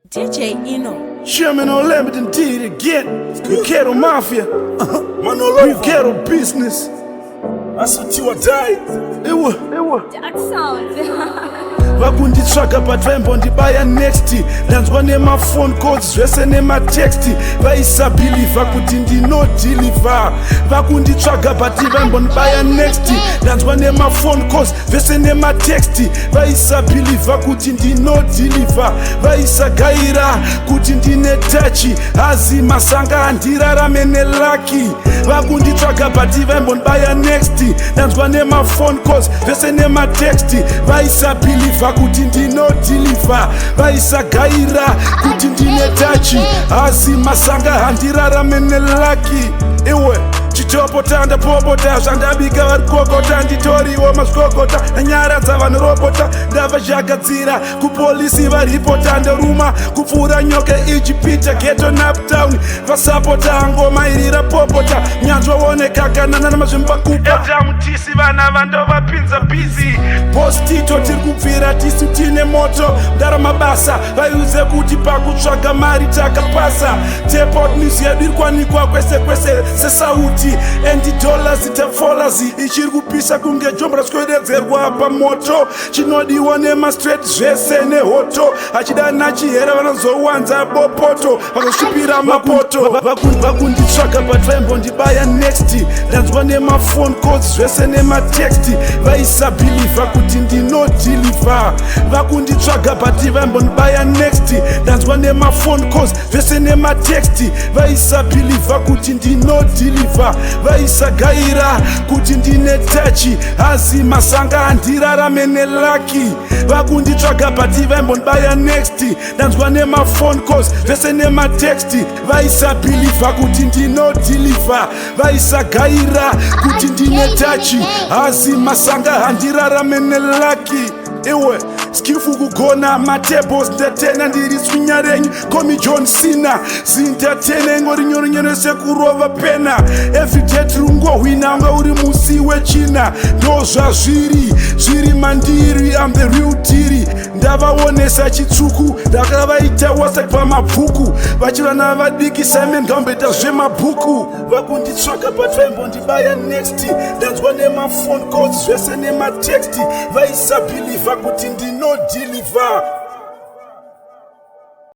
DJ Ino. Chairman Olembe indeed again. Recordz Mafia. Recordz business. Asutiwa die. Ewa. That sound. Vakunditsvaga patvaimbo ndibaya next ndanzwa nemafone calls zvese nematexti vaisabhilivha kuti ndinodhilivha vakunditsvaga pati vaimbo ndibaya next ndanzwa nemafone calls zvese nematexti vaisabhilivha kuti ndinodhilivha vaisagaira kuti ndine tachi hazi masanga handirarame nelaki vakunditsvaga pati vaimbo ndibaya next ndanzwa nemafone calls zvese nematexti vaisabhilivha kuti ndinodhilivha vaisagaira kuti ndine tachi hazi masanga handirarame nelaki iwe chitopota ndapopota zvandabika vari kokota nditoriwo mazvikokota nanyara dzavanorobota ndavazhagadzira kupolisi varipota ndaruma kupfuura nyoke ichipita geto naptown vasapota ngoma iri rapopota nyanzva wonekakana namazvimbakupa etamutisi vana vandovapinza bizi postito tiri kubvira tisu tine moto ndaramabasa vaiudze kuti pakutsvaga mari takapasa tepot news yedu iri kwanikwa kwese kwese sesauti $and tafolas ichiri kupisa kunge jombo raswededzerwa pamoto chinodiwa nemastraight zvese nehoto achida nachihera vanozowanza bopoto vakasvipira mapoto vakunditsvaga patvaimbo ndibaya next ndanzwa nemafone calls zvese nematexti vaisabhilivha kuti ndinodhilivha vakunditsvaga pati vaimbo ndibaya next ndanzwa nemafone calls zvese nematexti vaisabhilivha kuti ndinodhilivha vaisagaira kuti ndine tachi hazi masanga handirarame nelaki vakunditsvaga pati vaimbo ndibaya next ndanzwa nemafone calls zvese nematexti vaisabhilivha kuti ndinodhilivha vaisagaira kuti ndine tachi hazi masanga handirarame nelaki iwe skifu kugona matables ndatena ndiri swinya renyu komi John Cena zindatena ingorinyorinyoro sekurova pena everyday tirungohwina nga uri musi wechina ndo zviri mandiri I'm the real deal ndavaonesa chitsvuku ndakavaita wasa pamabhuku vachirana vadiki Simon ngambeta zvemabhuku vakunditsvaga patvaimbo ndibaya next ndanzwa nemafone calls zvese nematexti vaisabhilivha kuti ndinodhilivha